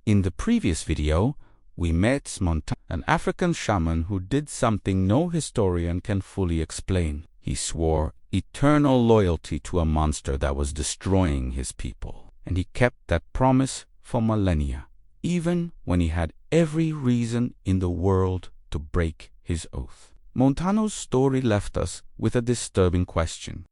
In the previous video, we met Montano, an African shaman who did something no historian can fully explain. He swore eternal loyalty to a monster that was destroying his people, and he kept that promise for millennia, even when he had every reason in the world to break his oath. Montano's story left us with a disturbing question.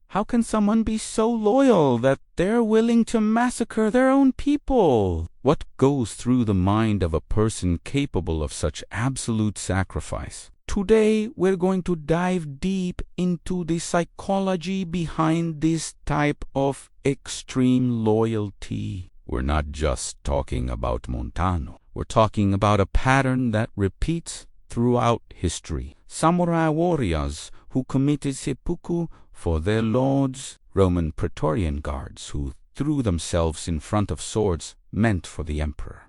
How can someone be so loyal that they're willing to massacre their own people? What goes through the mind of a person capable of such absolute sacrifice? Today, we're going to dive deep into the psychology behind this type of extreme loyalty. We're not just talking about Montano. We're talking about a pattern that repeats throughout history. Samurai warriors who committed seppuku for their lords, Roman Praetorian guards who threw themselves in front of swords meant for the emperor,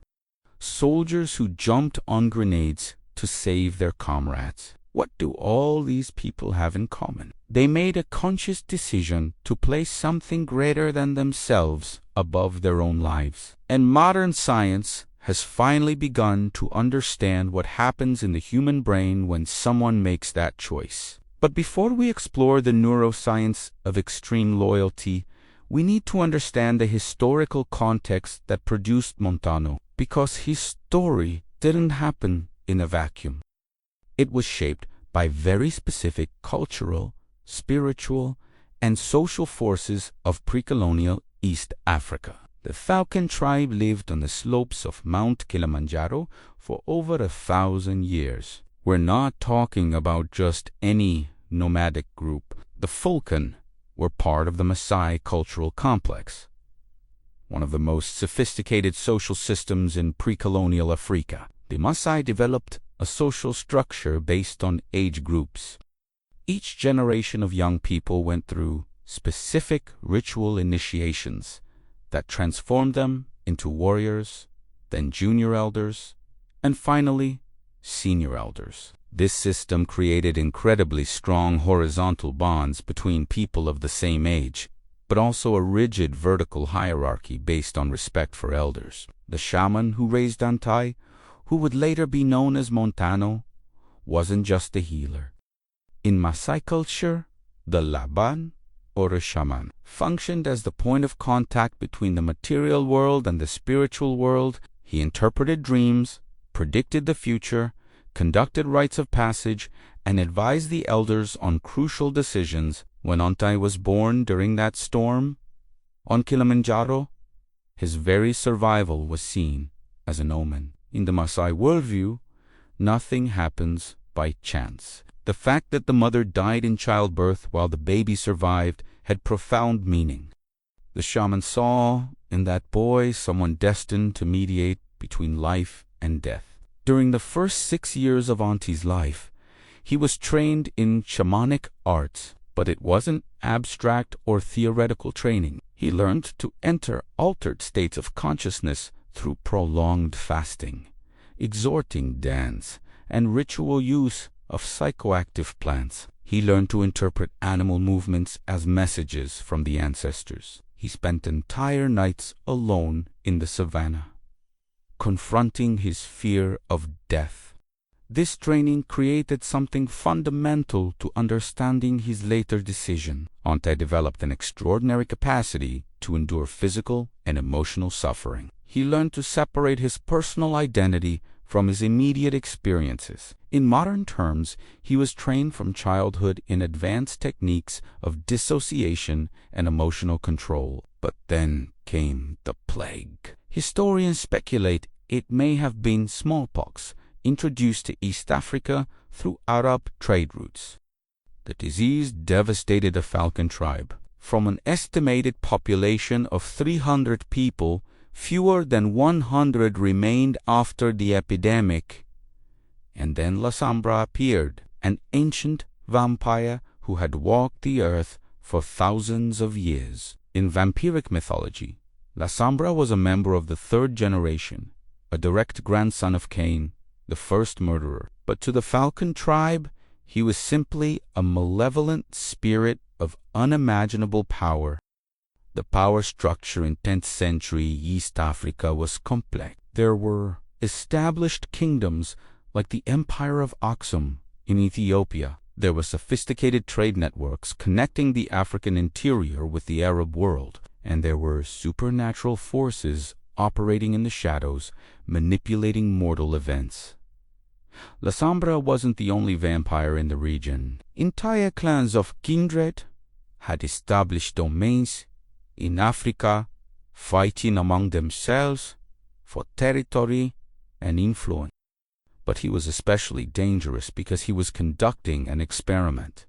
soldiers who jumped on grenades to save their comrades. What do all these people have in common? They made a conscious decision to place something greater than themselves above their own lives. And modern science has finally begun to understand what happens in the human brain when someone makes that choice. But before we explore the neuroscience of extreme loyalty, we need to understand the historical context that produced Montano, because his story didn't happen in a vacuum. It was shaped by very specific cultural, spiritual, and social forces of pre-colonial East Africa. The Falcon tribe lived on the slopes of Mount Kilimanjaro for over 1,000 years. We're not talking about just any nomadic group. The Falcon were part of the Maasai cultural complex, one of the most sophisticated social systems in pre-colonial Africa. The Maasai developed a social structure based on age groups. Each generation of young people went through specific ritual initiations that transformed them into warriors, then junior elders, and finally senior elders. This system created incredibly strong horizontal bonds between people of the same age, but also a rigid vertical hierarchy based on respect for elders. The shaman who raised Antai, who would later be known as Montano, wasn't just a healer. In Maasai culture, the Laban, or a shaman, functioned as the point of contact between the material world and the spiritual world. He interpreted dreams, predicted the future, conducted rites of passage, and advised the elders on crucial decisions. When Antai was born during that storm on Kilimanjaro, his very survival was seen as an omen. In the Maasai worldview, nothing happens by chance. The fact that the mother died in childbirth while the baby survived had profound meaning. The shaman saw in that boy someone destined to mediate between life and death. During the first 6 years of Antai's life, he was trained in shamanic arts, but it wasn't abstract or theoretical training. He learned to enter altered states of consciousness through prolonged fasting, exhorting dance, and ritual use of psychoactive plants. He learned to interpret animal movements as messages from the ancestors. He spent entire nights alone in the savannah, confronting his fear of death. This training created something fundamental to understanding his later decision. Antai developed an extraordinary capacity to endure physical and emotional suffering. He learned to separate his personal identity from his immediate experiences. In modern terms, he was trained from childhood in advanced techniques of dissociation and emotional control. But then came the plague. Historians speculate it may have been smallpox, introduced to East Africa through Arab trade routes. The disease devastated the Falcon tribe. From an estimated population of 300 people, fewer than 100 remained after the epidemic. And then Lasombra appeared, an ancient vampire who had walked the earth for thousands of years. In vampiric mythology, Lasombra was a member of the third generation, a direct grandson of Cain, the first murderer. But to the Falcon tribe, he was simply a malevolent spirit of unimaginable power. The power structure in 10th century East Africa was complex. There were established kingdoms like the Empire of Aksum in Ethiopia. There were sophisticated trade networks connecting the African interior with the Arab world, and there were supernatural forces operating in the shadows, manipulating mortal events. Lasombra wasn't the only vampire in the region. Entire clans of kindred had established domains in Africa, fighting among themselves for territory and influence. But he was especially dangerous because he was conducting an experiment.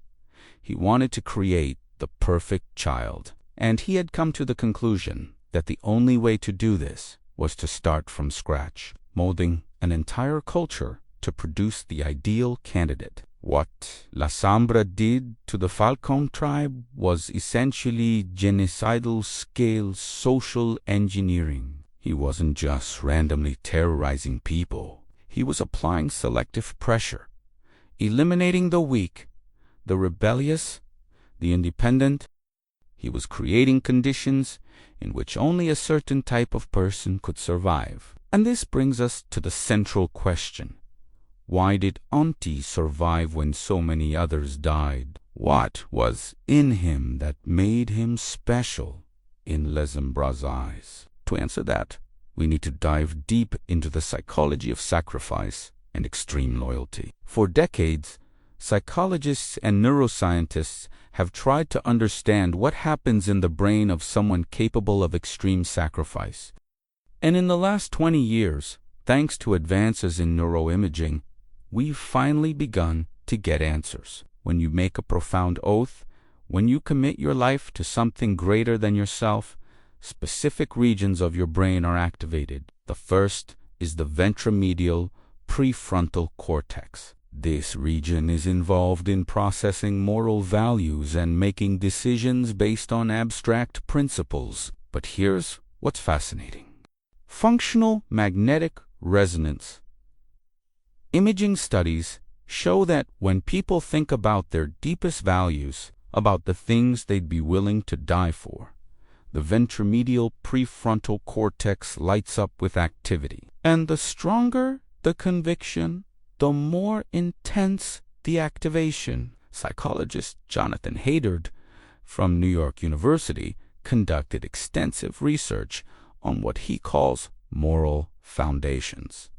He wanted to create the perfect child, and he had come to the conclusion that the only way to do this was to start from scratch, molding an entire culture to produce the ideal candidate. What Lasombra did to the Falcon tribe was essentially genocidal-scale social engineering. He wasn't just randomly terrorizing people. He was applying selective pressure, eliminating the weak, the rebellious, the independent. He was creating conditions in which only a certain type of person could survive. And this brings us to the central question. Why did Auntie survive when so many others died? What was in him that made him special in Lasombra's eyes? To answer that, we need to dive deep into the psychology of sacrifice and extreme loyalty. For decades, psychologists and neuroscientists have tried to understand what happens in the brain of someone capable of extreme sacrifice. And in the last 20 years, thanks to advances in neuroimaging, we've finally begun to get answers. When you make a profound oath, when you commit your life to something greater than yourself, specific regions of your brain are activated. The first is the ventromedial prefrontal cortex. This region is involved in processing moral values and making decisions based on abstract principles. But here's what's fascinating. Functional magnetic resonance. Imaging studies show that when people think about their deepest values, about the things they'd be willing to die for, the ventromedial prefrontal cortex lights up with activity. And the stronger the conviction, the more intense the activation. Psychologist Jonathan Haydard from New York University conducted extensive research on what he calls moral foundations.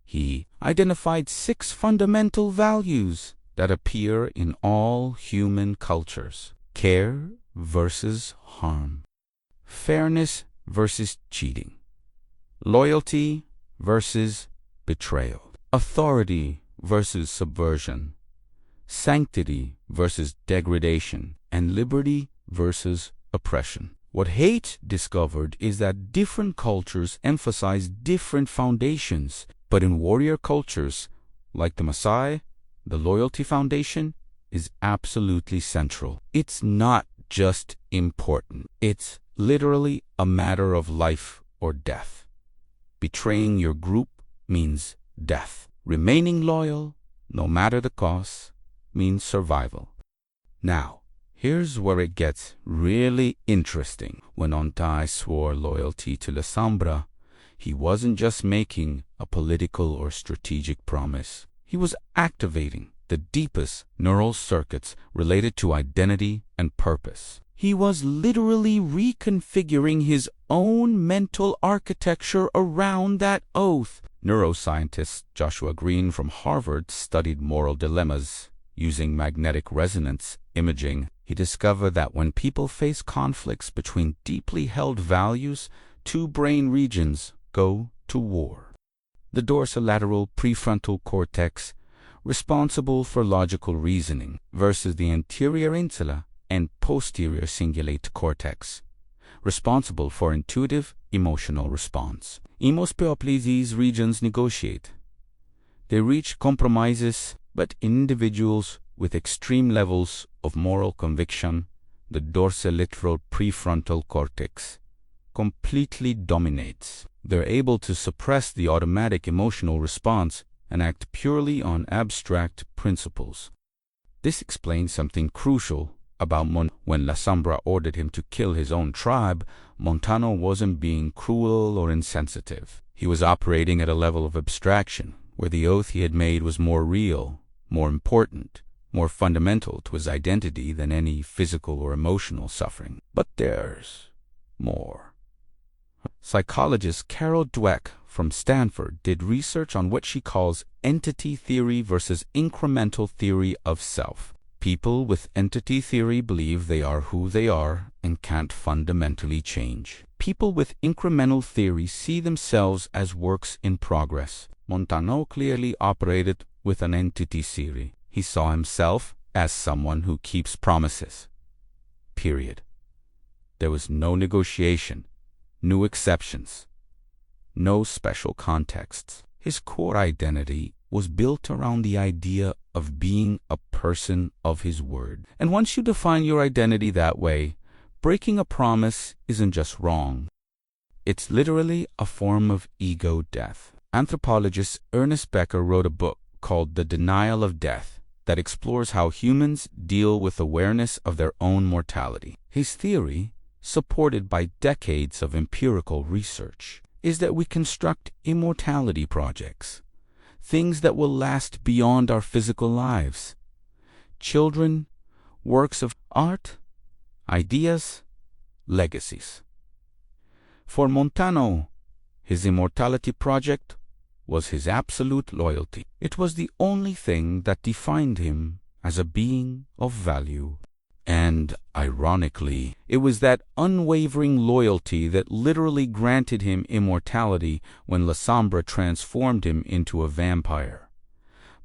He identified 6 fundamental values that appear in all human cultures: care versus harm, fairness versus cheating, loyalty versus betrayal, authority versus subversion, sanctity versus degradation, and liberty versus oppression. What Haidt discovered is that different cultures emphasize different foundations, but in warrior cultures, like the Maasai, the loyalty foundation is absolutely central. It's not just important. It's literally a matter of life or death. Betraying your group means death. Remaining loyal, no matter the cost, means survival. Now, here's where it gets really interesting. When Ontai swore loyalty to Lasombra, he wasn't just making a political or strategic promise. He was activating the deepest neural circuits related to identity and purpose. He was literally reconfiguring his own mental architecture around that oath. Neuroscientist Joshua Green from Harvard studied moral dilemmas using magnetic resonance imaging. He discovered that when people face conflicts between deeply held values, 2 brain regions go to war. The dorsolateral prefrontal cortex, responsible for logical reasoning, versus the anterior insula and posterior cingulate cortex, responsible for intuitive emotional response. In most people, these regions negotiate. They reach compromises, but in individuals with extreme levels of moral conviction, the dorsolateral prefrontal cortex completely dominates. They're able to suppress the automatic emotional response and act purely on abstract principles. This explains something crucial about when Lasombra ordered him to kill his own tribe. Montano wasn't being cruel or insensitive. He was operating at a level of abstraction, where the oath he had made was more real, more important, more fundamental to his identity than any physical or emotional suffering. But there's more. Psychologist Carol Dweck from Stanford did research on what she calls entity theory versus incremental theory of self. People with entity theory believe they are who they are and can't fundamentally change. People with incremental theory see themselves as works in progress. Montano clearly operated with an entity theory. He saw himself as someone who keeps promises. Period. There was no negotiation, no exceptions, no special contexts. His core identity was built around the idea of being a person of his word. And once you define your identity that way, breaking a promise isn't just wrong. It's literally a form of ego death. Anthropologist Ernest Becker wrote a book called The Denial of Death that explores how humans deal with awareness of their own mortality. His theory, supported by decades of empirical research, is that we construct immortality projects, things that will last beyond our physical lives. Children, works of art, ideas, legacies. For Montano, his immortality project was his absolute loyalty. It was the only thing that defined him as a being of value. And, ironically, it was that unwavering loyalty that literally granted him immortality when Lasombra transformed him into a vampire.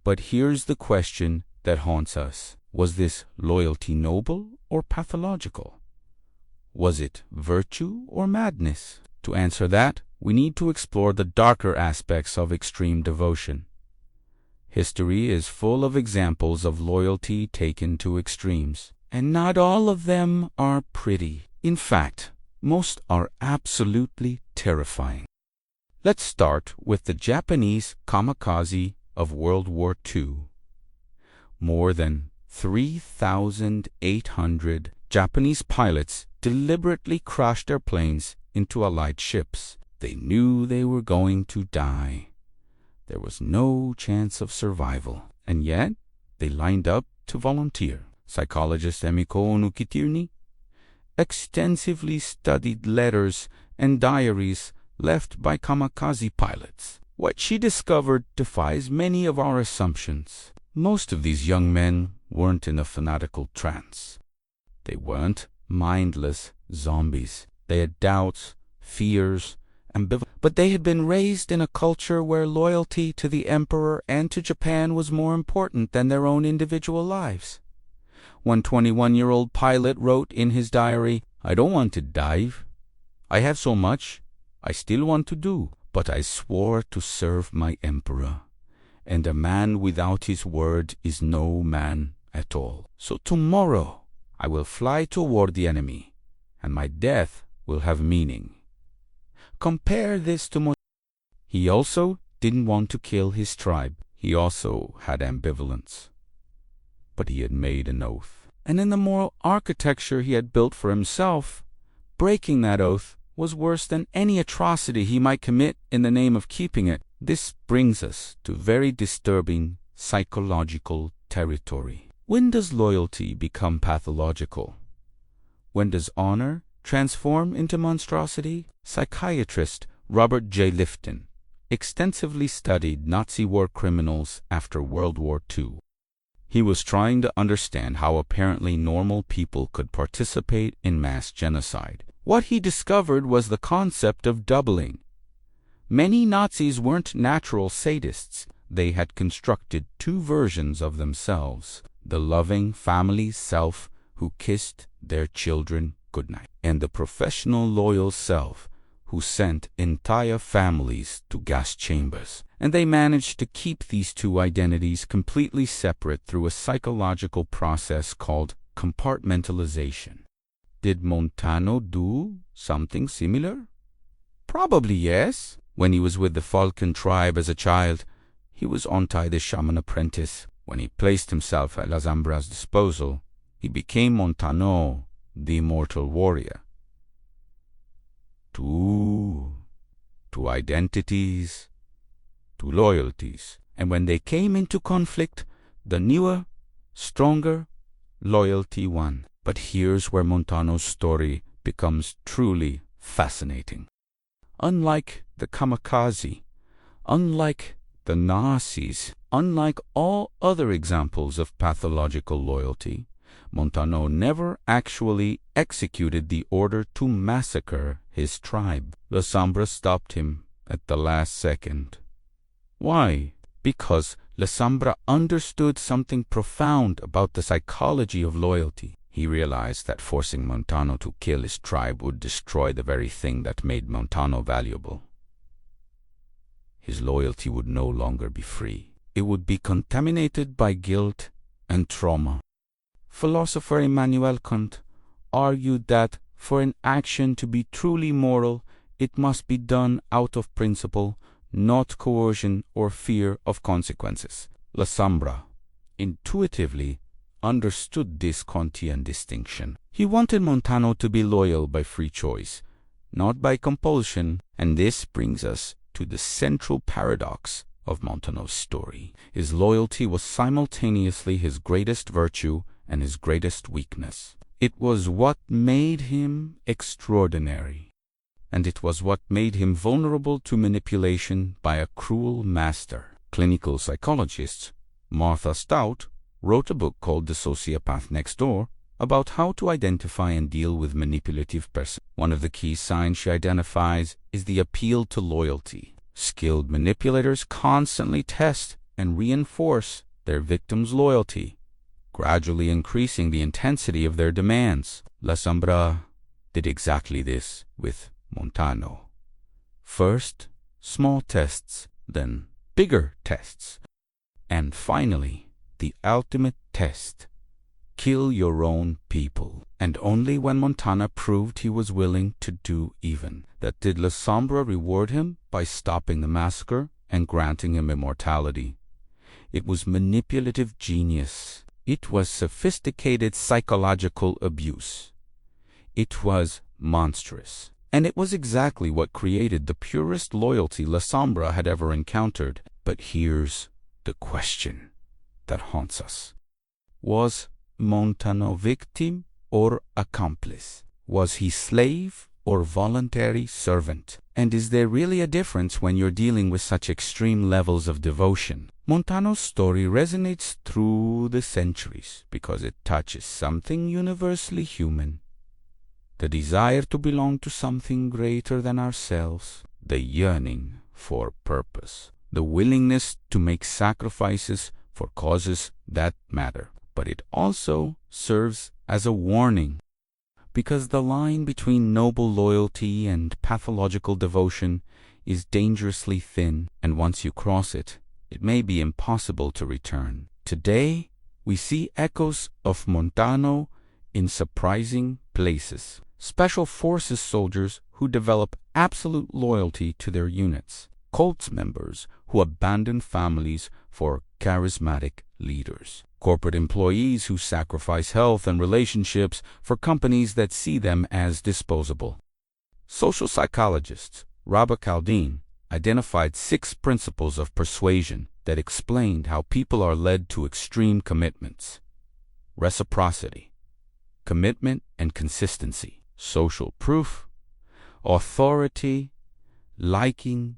But here's the question that haunts us. Was this loyalty noble or pathological? Was it virtue or madness? To answer that, we need to explore the darker aspects of extreme devotion. History is full of examples of loyalty taken to extremes. And not all of them are pretty. In fact, most are absolutely terrifying. Let's start with the Japanese kamikaze of World War II. More than 3,800 Japanese pilots deliberately crashed their planes into Allied ships. They knew they were going to die. There was no chance of survival, and yet they lined up to volunteer. Psychologist Emiko Nukitirni extensively studied letters and diaries left by kamikaze pilots. What she discovered defies many of our assumptions. Most of these young men weren't in a fanatical trance. They weren't mindless zombies. They had doubts, fears, ambivalence. But they had been raised in a culture where loyalty to the emperor and to Japan was more important than their own individual lives. One 21-year-old pilot wrote in his diary, "I don't want to dive. I have so much I still want to do, but I swore to serve my emperor, and a man without his word is no man at all. So tomorrow I will fly toward the enemy, and my death will have meaning." Compare this to Montano. He also didn't want to kill his tribe. He also had ambivalence. But he had made an oath. And in the moral architecture he had built for himself, breaking that oath was worse than any atrocity he might commit in the name of keeping it. This brings us to very disturbing psychological territory. When does loyalty become pathological? When does honor transform into monstrosity? Psychiatrist Robert J. Lifton extensively studied Nazi war criminals after World War II. He was trying to understand how apparently normal people could participate in mass genocide. What he discovered was the concept of doubling. Many Nazis weren't natural sadists. They had constructed two versions of themselves: the loving family self who kissed their children goodnight, and the professional loyal self who sent entire families to gas chambers. And they managed to keep these two identities completely separate through a psychological process called compartmentalization. Did Montano do something similar? Probably yes. When he was with the Falcon tribe as a child, he was Untitled the Shaman apprentice. When he placed himself at Lasombra's disposal, he became Montano, the immortal warrior. to identities, to loyalties. And when they came into conflict, the newer, stronger loyalty won. But here's where Montano's story becomes truly fascinating. Unlike the kamikaze, unlike the Nazis, unlike all other examples of pathological loyalty, Montano never actually executed the order to massacre his tribe. Lasombra stopped him at the last second. Why? Because Lasombra understood something profound about the psychology of loyalty. He realized that forcing Montano to kill his tribe would destroy the very thing that made Montano valuable. His loyalty would no longer be free. It would be contaminated by guilt and trauma. Philosopher Immanuel Kant argued that for an action to be truly moral, it must be done out of principle, not coercion or fear of consequences. Lasombra intuitively understood this Kantian distinction. He wanted Montano to be loyal by free choice, not by compulsion, and this brings us to the central paradox of Montano's story. His loyalty was simultaneously his greatest virtue and his greatest weakness. It was what made him extraordinary, and it was what made him vulnerable to manipulation by a cruel master. Clinical psychologist Martha Stout wrote a book called The Sociopath Next Door about how to identify and deal with manipulative persons. One of the key signs she identifies is the appeal to loyalty. Skilled manipulators constantly test and reinforce their victims' loyalty, gradually increasing the intensity of their demands. Lasombra did exactly this with Montano. First, small tests, then bigger tests, and finally, the ultimate test: kill your own people. And only when Montano proved he was willing to do even that did Lasombra reward him by stopping the massacre and granting him immortality. It was manipulative genius. It was sophisticated psychological abuse. It was monstrous. And it was exactly what created the purest loyalty Lasombra had ever encountered. But here's the question that haunts us. Was Montano victim or accomplice? Was he slave or voluntary servant? And is there really a difference when you're dealing with such extreme levels of devotion? Montano's story resonates through the centuries because it touches something universally human: the desire to belong to something greater than ourselves, the yearning for purpose, the willingness to make sacrifices for causes that matter. But it also serves as a warning, because the line between noble loyalty and pathological devotion is dangerously thin, and once you cross it, it may be impossible to return. Today, we see echoes of Montano in surprising places. Special forces soldiers who develop absolute loyalty to their units, cults members who abandon families for charismatic leaders, corporate employees who sacrifice health and relationships for companies that see them as disposable. Social psychologist Robert Cialdini identified 6 principles of persuasion that explained how people are led to extreme commitments: reciprocity, commitment and consistency, social proof, authority, liking,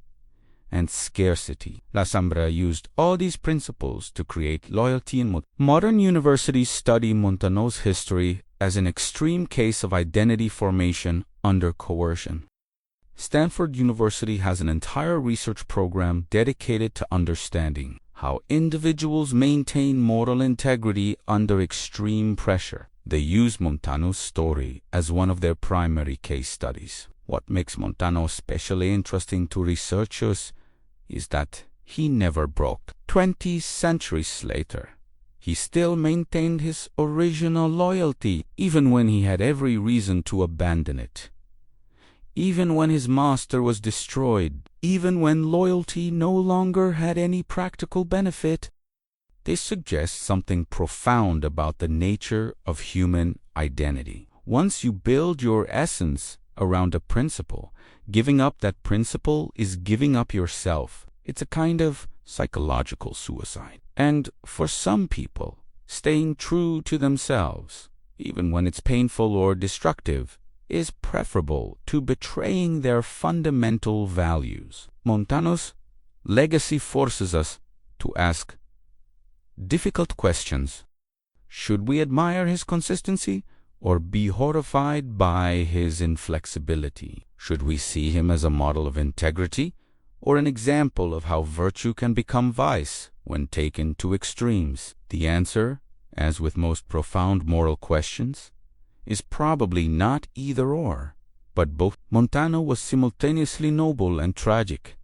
and scarcity. Lasombra used all these principles to create loyalty in Montano. Modern universities study Montano's history as an extreme case of identity formation under coercion. Stanford University has an entire research program dedicated to understanding how individuals maintain moral integrity under extreme pressure. They use Montano's story as one of their primary case studies. What makes Montano especially interesting to researchers is that he never broke. 20 centuries later, he still maintained his original loyalty, even when he had every reason to abandon it. Even when his master was destroyed, even when loyalty no longer had any practical benefit. This suggests something profound about the nature of human identity. Once you build your essence around a principle. Giving up that principle is giving up yourself. It's a kind of psychological suicide. And for some people, staying true to themselves, even when it's painful or destructive, is preferable to betraying their fundamental values. Montano's legacy forces us to ask difficult questions. Should we admire his consistency or be horrified by his inflexibility? Should we see him as a model of integrity or an example of how virtue can become vice when taken to extremes? The answer, as with most profound moral questions, is probably not either or, but both. Montano was simultaneously noble and tragic,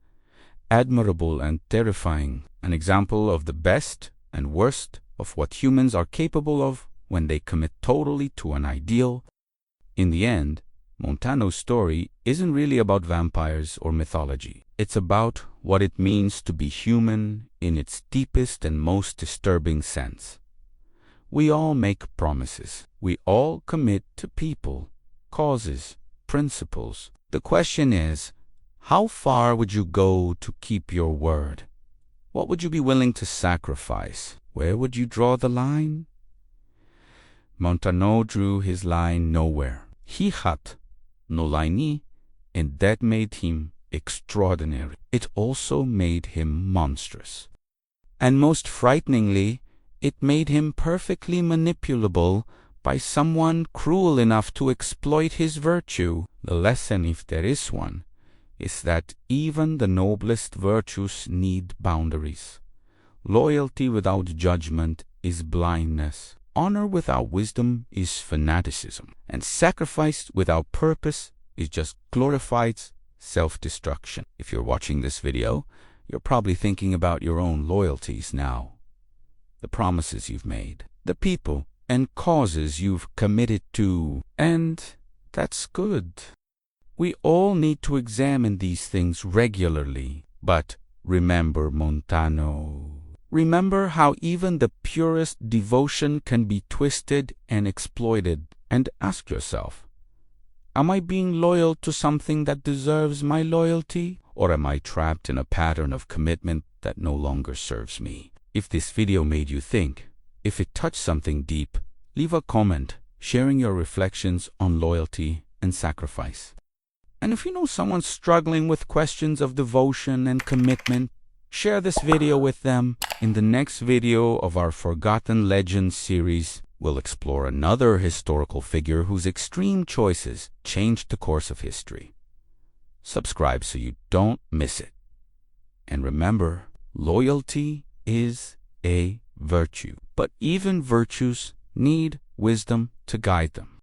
admirable and terrifying, an example of the best and worst of what humans are capable of when they commit totally to an ideal. In the end, Montano's story isn't really about vampires or mythology. It's about what it means to be human in its deepest and most disturbing sense. We all make promises. We all commit to people, causes, principles. The question is, how far would you go to keep your word? What would you be willing to sacrifice? Where would you draw the line? Montano drew his line nowhere. He had no line, and that made him extraordinary. It also made him monstrous. And most frighteningly, it made him perfectly manipulable by someone cruel enough to exploit his virtue. The lesson, if there is one, is that even the noblest virtues need boundaries. Loyalty without judgment is blindness. Honor without wisdom is fanaticism. And sacrifice without purpose is just glorified self-destruction. If you're watching this video, you're probably thinking about your own loyalties now. The promises you've made, the people and causes you've committed to, and that's good. We all need to examine these things regularly, but remember Montano. Remember how even the purest devotion can be twisted and exploited, and ask yourself, am I being loyal to something that deserves my loyalty, or am I trapped in a pattern of commitment that no longer serves me? If this video made you think, if it touched something deep, leave a comment sharing your reflections on loyalty and sacrifice. And if you know someone struggling with questions of devotion and commitment, share this video with them. In the next video of our Forgotten Legends series, we'll explore another historical figure whose extreme choices changed the course of history. Subscribe so you don't miss it. And remember, loyalty is a virtue, but even virtues need wisdom to guide them.